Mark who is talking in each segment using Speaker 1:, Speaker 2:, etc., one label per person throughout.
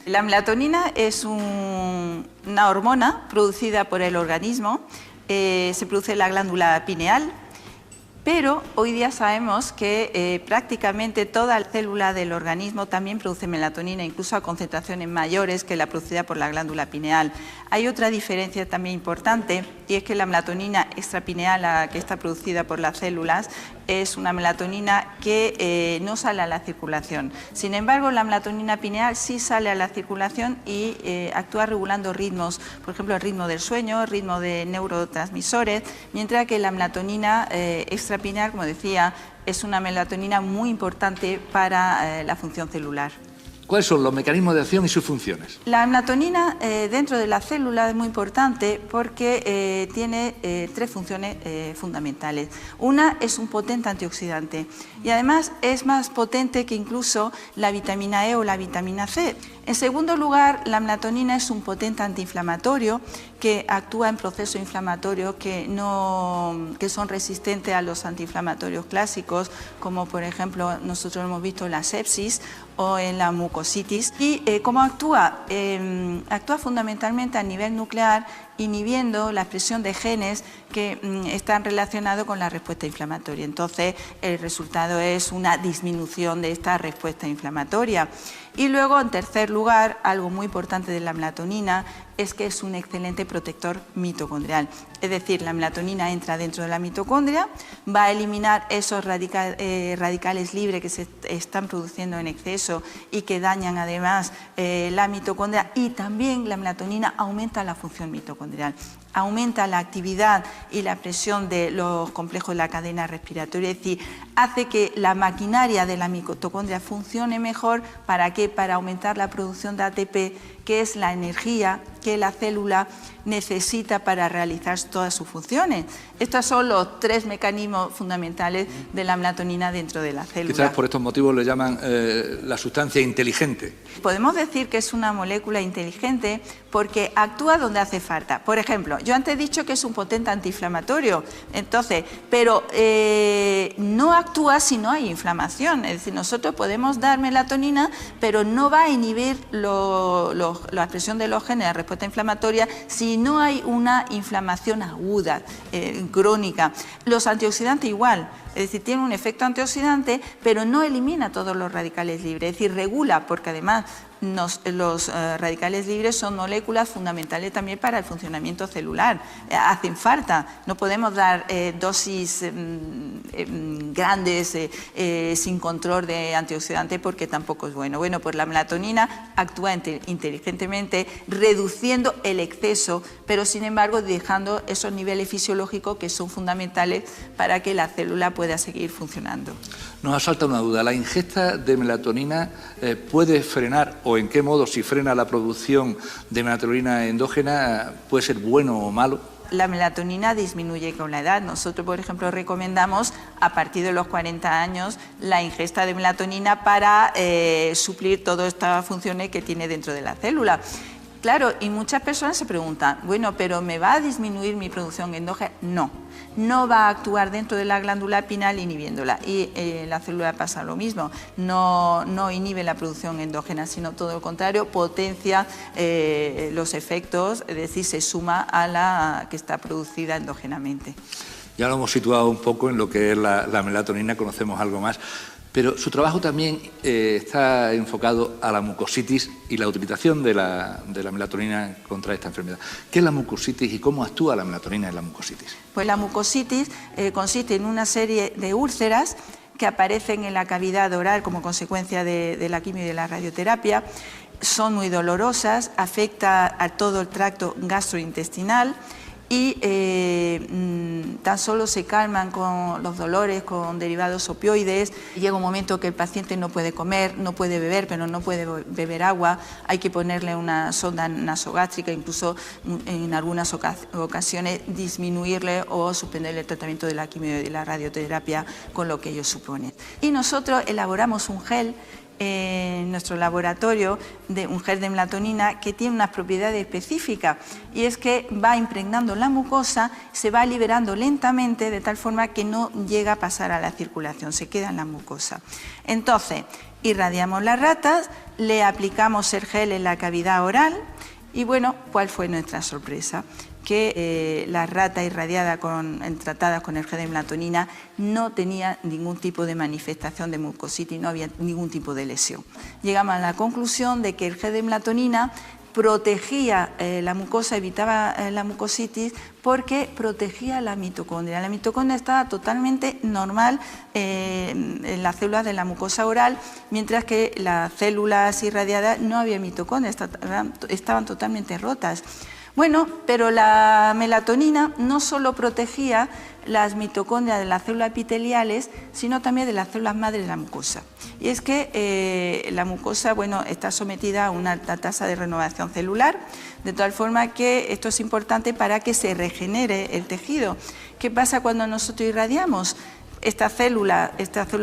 Speaker 1: La melatonina es una hormona producida por el organismo, se produce en la glándula pineal, pero hoy día sabemos que prácticamente toda la célula del organismo también produce melatonina, incluso a concentraciones mayores que la producida por la glándula pineal. Hay otra diferencia también importante, y es que la melatonina extrapineal, la que está producida por las células, es una melatonina que no sale a la circulación. Sin embargo, la melatonina pineal sí sale a la circulación y actúa regulando ritmos, por ejemplo, el ritmo del sueño, el ritmo de neurotransmisores, mientras que la melatonina extrapineal, como decía, es una melatonina muy importante para la función celular.
Speaker 2: ¿Cuáles son los mecanismos de acción y sus funciones?
Speaker 1: La melatonina dentro de la célula es muy importante porque tiene tres funciones fundamentales. Una es un potente antioxidante y además es más potente que incluso la vitamina E o la vitamina C. En segundo lugar, la melatonina es un potente antiinflamatorio que actúa en procesos inflamatorios que son resistentes a los antiinflamatorios clásicos, como por ejemplo nosotros hemos visto en la sepsis o en la mucositis. ¿Y cómo actúa? Actúa fundamentalmente a nivel nuclear, inhibiendo la expresión de genes que están relacionados con la respuesta inflamatoria. Entonces, el resultado es una disminución de esta respuesta inflamatoria. Y luego, en tercer lugar, algo muy importante de la melatonina es que es un excelente protector mitocondrial. Es decir, la melatonina entra dentro de la mitocondria, va a eliminar esos radicales libres que se están produciendo en exceso y que dañan además la mitocondria, y también la melatonina aumenta la función mitocondrial. Aumenta la actividad y la presión de los complejos de la cadena respiratoria, es decir, hace que la maquinaria de la mitocondria funcione mejor. ¿Para qué? Para aumentar la producción de ATP, que es la energía que la célula necesita para realizar todas sus funciones. Estos son los tres mecanismos fundamentales de la melatonina dentro de la célula.
Speaker 2: Quizás por estos motivos le llaman la sustancia inteligente.
Speaker 1: Podemos decir que es una molécula inteligente porque actúa donde hace falta. Por ejemplo, yo antes he dicho que es un potente antiinflamatorio, pero no actúa si no hay inflamación. Es decir, nosotros podemos dar melatonina, pero no va a inhibir la expresión de los genes de respuesta inflamatoria si no hay una inflamación aguda, crónica. Los antioxidantes igual. Es decir, tiene un efecto antioxidante, pero no elimina todos los radicales libres, es decir, regula, porque además los radicales libres son moléculas fundamentales también para el funcionamiento celular. Hacen falta, no podemos dar dosis grandes sin control de antioxidantes porque tampoco es bueno. Bueno, pues la melatonina actúa inteligentemente reduciendo el exceso, pero sin embargo dejando esos niveles fisiológicos que son fundamentales para que la célula pueda seguir funcionando.
Speaker 2: Nos asalta una duda, ¿la ingesta de melatonina puede frenar, o en qué modo, si frena la producción de melatonina endógena, puede ser bueno o malo?
Speaker 1: La melatonina disminuye con la edad. Nosotros, por ejemplo, recomendamos a partir de los 40 años la ingesta de melatonina para suplir todas estas funciones que tiene dentro de la célula. Claro, y muchas personas se preguntan, bueno, ¿pero me va a disminuir mi producción endógena? No, no va a actuar dentro de la glándula pineal inhibiéndola. Y la célula pasa lo mismo, no inhibe la producción endógena, sino todo lo contrario, potencia los efectos, es decir, se suma a la que está producida endógenamente.
Speaker 2: Ya lo hemos situado un poco en lo que es la melatonina, conocemos algo más. Pero su trabajo también está enfocado a la mucositis y la utilización de la melatonina contra esta enfermedad. ¿Qué es la mucositis y cómo actúa la melatonina en la mucositis?
Speaker 1: Pues la mucositis consiste en una serie de úlceras que aparecen en la cavidad oral como consecuencia de la quimio y de la radioterapia. Son muy dolorosas, afecta a todo el tracto gastrointestinal y tan solo se calman con los dolores con derivados opioides. Llega un momento que el paciente no puede comer, no puede beber, pero no puede beber agua, hay que ponerle una sonda nasogástrica, incluso en algunas ocasiones disminuirle o suspenderle el tratamiento de la quimio y de la radioterapia con lo que ello supone. Y nosotros elaboramos un gel en nuestro laboratorio, un gel de melatonina que tiene unas propiedades específicas, y es que va impregnando la mucosa, se va liberando lentamente de tal forma que no llega a pasar a la circulación, se queda en la mucosa. Entonces, irradiamos las ratas, le aplicamos el gel en la cavidad oral y bueno, ¿cuál fue nuestra sorpresa? Que la rata irradiada tratadas con el gel de melatonina no tenía ningún tipo de manifestación de mucositis, no había ningún tipo de lesión. Llegamos a la conclusión de que el gel de melatonina protegía la mucosa, evitaba la mucositis porque protegía la mitocondria. La mitocondria estaba totalmente normal en las células de la mucosa oral, mientras que las células irradiadas no había mitocondria, estaban totalmente rotas. Bueno, pero la melatonina no solo protegía las mitocondrias de las células epiteliales, sino también de las células madre de la mucosa. Y es que la mucosa, bueno, está sometida a una alta tasa de renovación celular, de tal forma que esto es importante para que se regenere el tejido. ¿Qué pasa cuando nosotros irradiamos? Estas células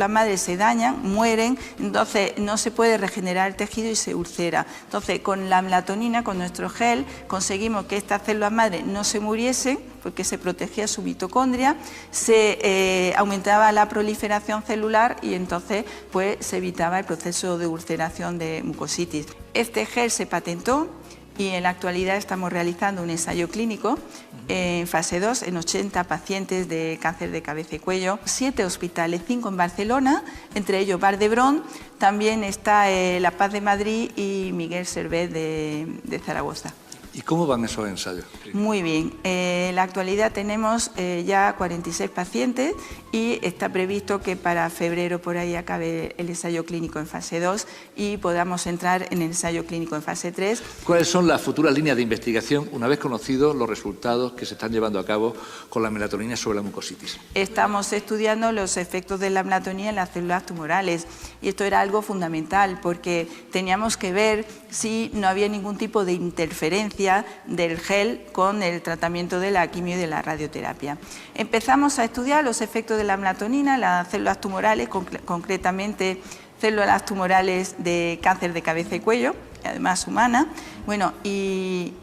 Speaker 1: madres se dañan, mueren, entonces no se puede regenerar el tejido y se ulcera. Entonces, con la melatonina, con nuestro gel, conseguimos que estas células madres no se muriesen, porque se protegía su mitocondria, se aumentaba la proliferación celular y entonces pues, se evitaba el proceso de ulceración de mucositis. Este gel se patentó y en la actualidad estamos realizando un ensayo clínico en fase 2 en 80 pacientes de cáncer de cabeza y cuello, 7 hospitales, 5 en Barcelona, entre ellos Vall d'Hebron, también está La Paz de Madrid y Miguel Servet de Zaragoza.
Speaker 2: ¿Y cómo van esos ensayos?
Speaker 1: Muy bien. En la actualidad tenemos ya 46 pacientes y está previsto que para febrero por ahí acabe el ensayo clínico en fase 2 y podamos entrar en el ensayo clínico en fase 3.
Speaker 2: ¿Cuáles son las futuras líneas de investigación una vez conocidos los resultados que se están llevando a cabo con la melatonina sobre la mucositis?
Speaker 1: Estamos estudiando los efectos de la melatonina en las células tumorales y esto era algo fundamental porque teníamos que ver si no había ningún tipo de interferencia del gel con el tratamiento de la quimio y de la radioterapia. Empezamos a estudiar los efectos de la melatonina en las células tumorales, concretamente células tumorales de cáncer de cabeza y cuello, además humana. Bueno, y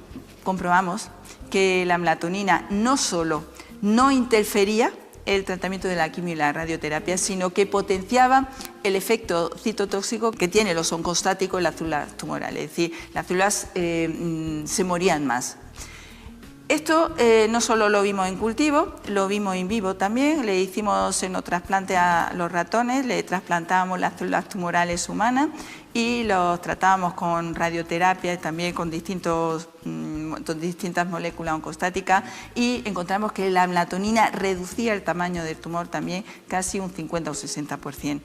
Speaker 1: comprobamos que la melatonina no solo no interfería el tratamiento de la quimio y la radioterapia, sino que potenciaba el efecto citotóxico que tienen los oncostáticos en las células tumorales, es decir, las células se morían más. Esto no solo lo vimos en cultivo, lo vimos in vivo también, le hicimos senotrasplante a los ratones, le trasplantábamos las células tumorales humanas y los tratábamos con radioterapia y también con distintas moléculas oncostáticas y encontramos que la melatonina reducía el tamaño del tumor también casi un 50 o 60%.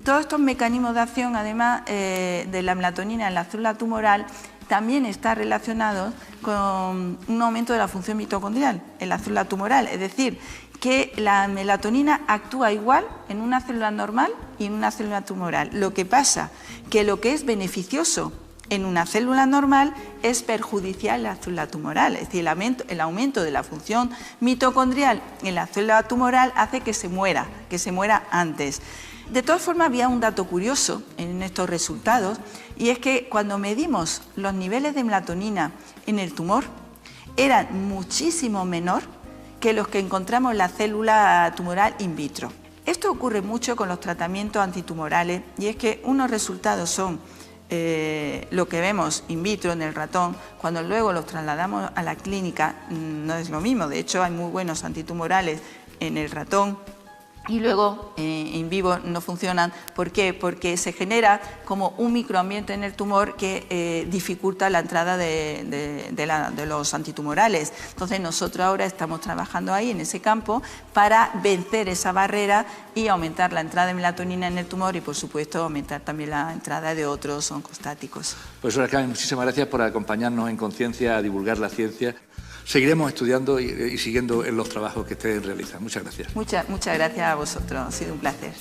Speaker 1: Todos estos mecanismos de acción, además de la melatonina en la célula tumoral, también está relacionado con un aumento de la función mitocondrial en la célula tumoral, es decir, que la melatonina actúa igual en una célula normal y en una célula tumoral. Lo que pasa que lo que es beneficioso en una célula normal es perjudicial en la célula tumoral, es decir, el aumento de la función mitocondrial en la célula tumoral hace que se muera antes. De todas formas, había un dato curioso en estos resultados y es que cuando medimos los niveles de melatonina en el tumor eran muchísimo menor que los que encontramos en la célula tumoral in vitro. Esto ocurre mucho con los tratamientos antitumorales y es que unos resultados son lo que vemos in vitro en el ratón, cuando luego los trasladamos a la clínica no es lo mismo. De hecho, hay muy buenos antitumorales en el ratón y luego en vivo no funcionan. ¿Por qué? Porque se genera como un microambiente en el tumor que dificulta la entrada de los antitumorales. Entonces nosotros ahora estamos trabajando ahí en ese campo para vencer esa barrera y aumentar la entrada de melatonina en el tumor y por supuesto aumentar también la entrada de otros oncostáticos.
Speaker 2: Profesora Carmen, muchísimas gracias por acompañarnos en Conciencia a divulgar la ciencia. Seguiremos estudiando y siguiendo en los trabajos que ustedes realizan. Muchas gracias.
Speaker 1: Muchas gracias a vosotros, ha sido un placer.